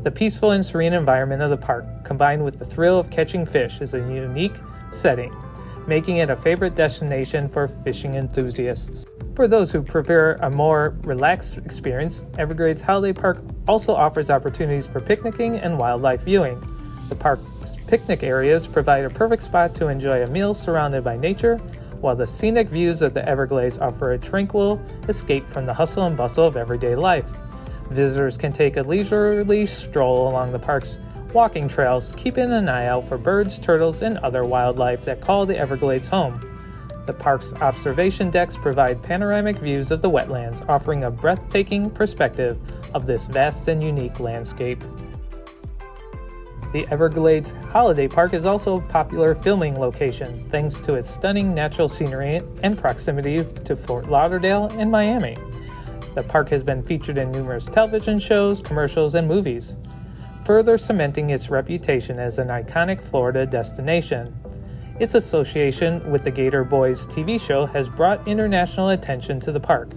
The peaceful and serene environment of the park, combined with the thrill of catching fish, is a unique setting, making it a favorite destination for fishing enthusiasts. For those who prefer a more relaxed experience, Everglades Holiday Park also offers opportunities for picnicking and wildlife viewing. The park's picnic areas provide a perfect spot to enjoy a meal surrounded by nature, while the scenic views of the Everglades offer a tranquil escape from the hustle and bustle of everyday life. Visitors can take a leisurely stroll along the park's walking trails, keeping an eye out for birds, turtles, and other wildlife that call the Everglades home. The park's observation decks provide panoramic views of the wetlands, offering a breathtaking perspective of this vast and unique landscape. The Everglades Holiday Park is also a popular filming location, thanks to its stunning natural scenery and proximity to Fort Lauderdale and Miami. The park has been featured in numerous television shows, commercials, and movies, further cementing its reputation as an iconic Florida destination. Its association with the Gator Boys TV show has brought international attention to the park,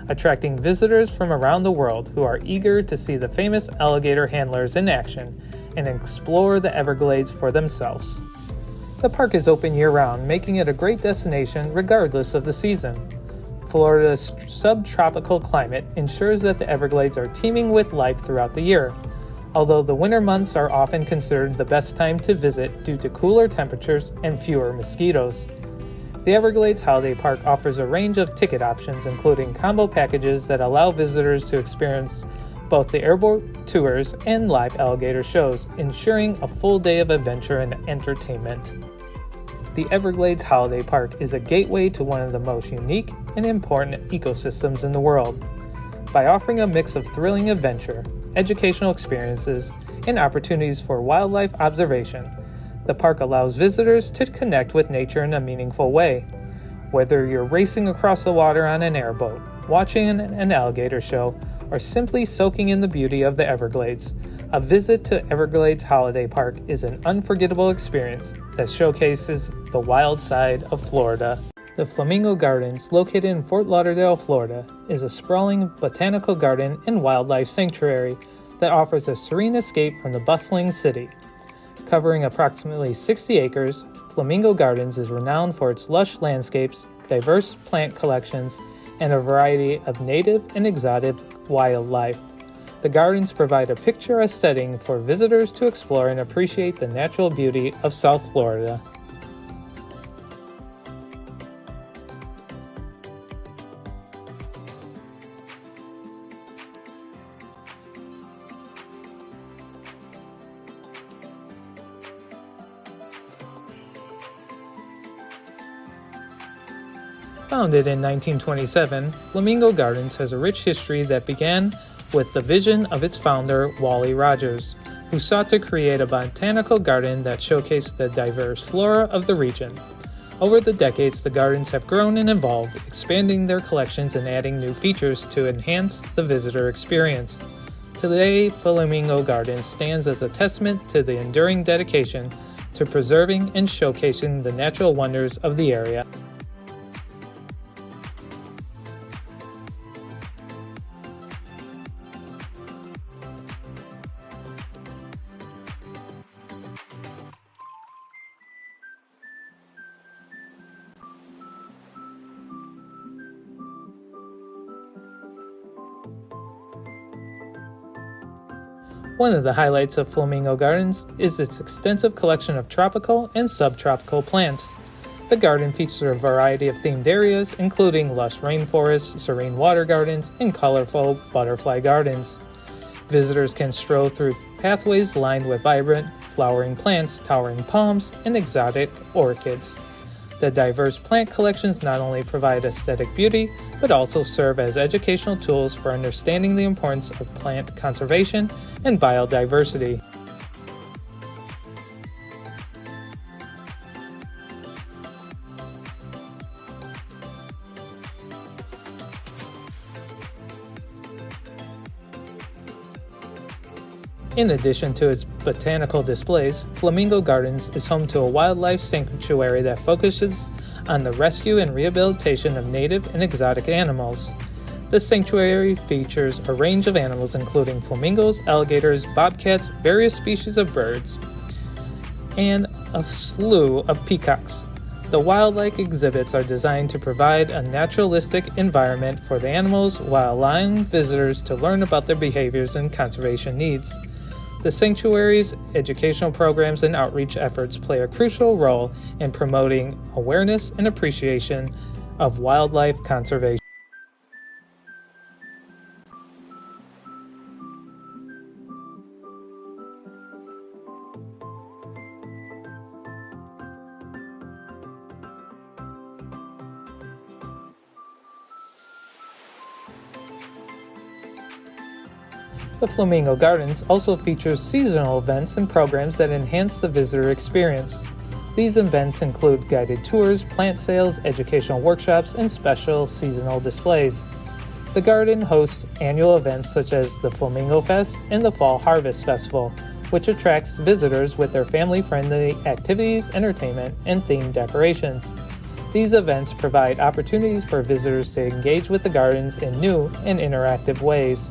attracting visitors from around the world who are eager to see the famous alligator handlers in action and explore the Everglades for themselves. The park is open year-round, making it a great destination regardless of the season. Florida's subtropical climate ensures that the Everglades are teeming with life throughout the year, although the winter months are often considered the best time to visit due to cooler temperatures and fewer mosquitoes. The Everglades Holiday Park offers a range of ticket options, including combo packages that allow visitors to experience both the airboat tours and live alligator shows, ensuring a full day of adventure and entertainment. The Everglades Holiday Park is a gateway to one of the most unique and important ecosystems in the world. By offering a mix of thrilling adventure, educational experiences, and opportunities for wildlife observation, the park allows visitors to connect with nature in a meaningful way. Whether you're racing across the water on an airboat, watching an alligator show, or simply soaking in the beauty of the Everglades, a visit to Everglades Holiday Park is an unforgettable experience that showcases the wild side of Florida. The Flamingo Gardens, located in Fort Lauderdale, Florida, is a sprawling botanical garden and wildlife sanctuary that offers a serene escape from the bustling city. Covering approximately 60 acres, Flamingo Gardens is renowned for its lush landscapes, diverse plant collections, and a variety of native and exotic wildlife. The gardens provide a picturesque setting for visitors to explore and appreciate the natural beauty of South Florida. Founded in 1927, Flamingo Gardens has a rich history that began with the vision of its founder, Wally Rogers, who sought to create a botanical garden that showcased the diverse flora of the region. Over the decades, the gardens have grown and evolved, expanding their collections and adding new features to enhance the visitor experience. Today, Flamingo Gardens stands as a testament to the enduring dedication to preserving and showcasing the natural wonders of the area. One of the highlights of Flamingo Gardens is its extensive collection of tropical and subtropical plants. The garden features a variety of themed areas, including lush rainforests, serene water gardens, and colorful butterfly gardens. Visitors can stroll through pathways lined with vibrant, flowering plants, towering palms, and exotic orchids. The diverse plant collections not only provide aesthetic beauty, but also serve as educational tools for understanding the importance of plant conservation and biodiversity. In addition to its botanical displays, Flamingo Gardens is home to a wildlife sanctuary that focuses on the rescue and rehabilitation of native and exotic animals. The sanctuary features a range of animals including flamingos, alligators, bobcats, various species of birds, and a slew of peacocks. The wildlife exhibits are designed to provide a naturalistic environment for the animals while allowing visitors to learn about their behaviors and conservation needs. The sanctuary's educational programs and outreach efforts play a crucial role in promoting awareness and appreciation of wildlife conservation. The Flamingo Gardens also features seasonal events and programs that enhance the visitor experience. These events include guided tours, plant sales, educational workshops, and special seasonal displays. The garden hosts annual events such as the Flamingo Fest and the Fall Harvest Festival, which attracts visitors with their family-friendly activities, entertainment, and themed decorations. These events provide opportunities for visitors to engage with the gardens in new and interactive ways.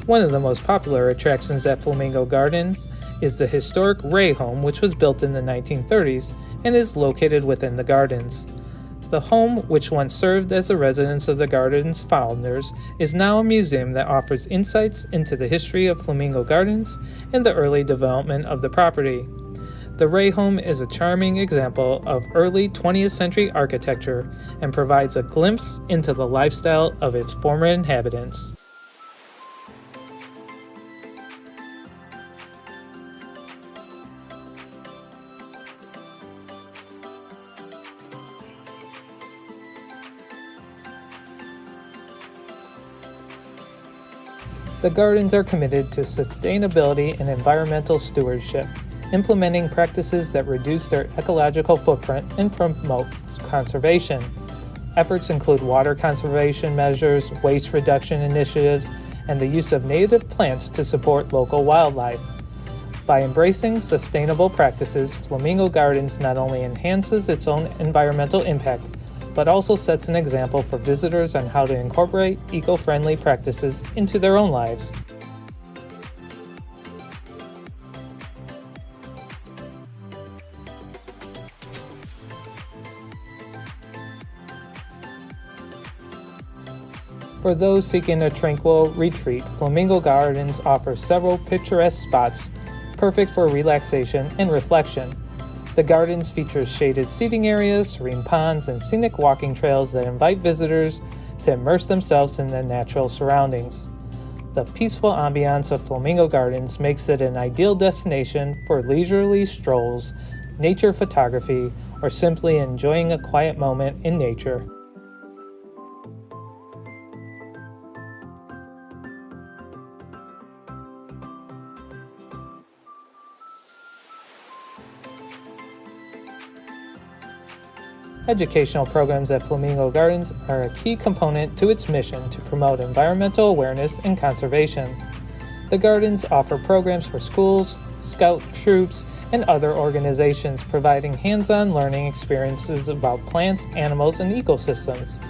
One of the most popular attractions at Flamingo Gardens is the historic Ray home, which was built in the 1930s and is located within the gardens. The home, which once served as the residence of the garden's founders, is now a museum that offers insights into the history of Flamingo Gardens and the early development of the property. The Ray home is a charming example of early 20th century architecture and provides a glimpse into the lifestyle of its former inhabitants. The gardens are committed to sustainability and environmental stewardship, implementing practices that reduce their ecological footprint and promote conservation. Efforts include water conservation measures, waste reduction initiatives, and the use of native plants to support local wildlife. By embracing sustainable practices, Flamingo Gardens not only enhances its own environmental impact, but also sets an example for visitors on how to incorporate eco-friendly practices into their own lives. For those seeking a tranquil retreat, Flamingo Gardens offers several picturesque spots perfect for relaxation and reflection. The gardens feature shaded seating areas, serene ponds, and scenic walking trails that invite visitors to immerse themselves in their natural surroundings. The peaceful ambiance of Flamingo Gardens makes it an ideal destination for leisurely strolls, nature photography, or simply enjoying a quiet moment in nature. Educational programs at Flamingo Gardens are a key component to its mission to promote environmental awareness and conservation. The gardens offer programs for schools, scout troops, and other organizations providing hands-on learning experiences about plants, animals, and ecosystems.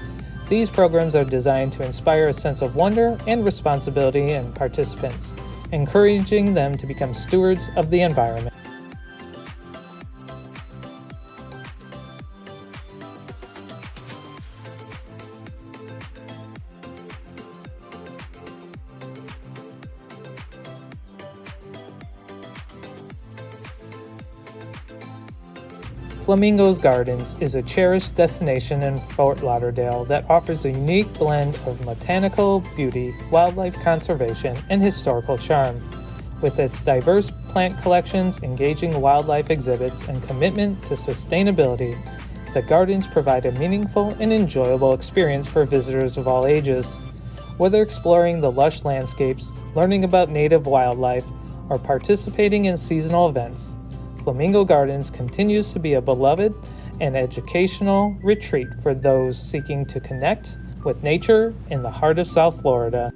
These programs are designed to inspire a sense of wonder and responsibility in participants, encouraging them to become stewards of the environment. Flamingo Gardens is a cherished destination in Fort Lauderdale that offers a unique blend of botanical beauty, wildlife conservation, and historical charm. With its diverse plant collections, engaging wildlife exhibits, and commitment to sustainability, the gardens provide a meaningful and enjoyable experience for visitors of all ages. Whether exploring the lush landscapes, learning about native wildlife, or participating in seasonal events, Flamingo Gardens continues to be a beloved and educational retreat for those seeking to connect with nature in the heart of South Florida.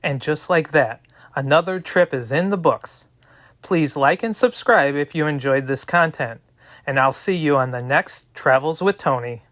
And just like that, another trip is in the books. Please like and subscribe if you enjoyed this content, and I'll see you on the next Travels with Tony.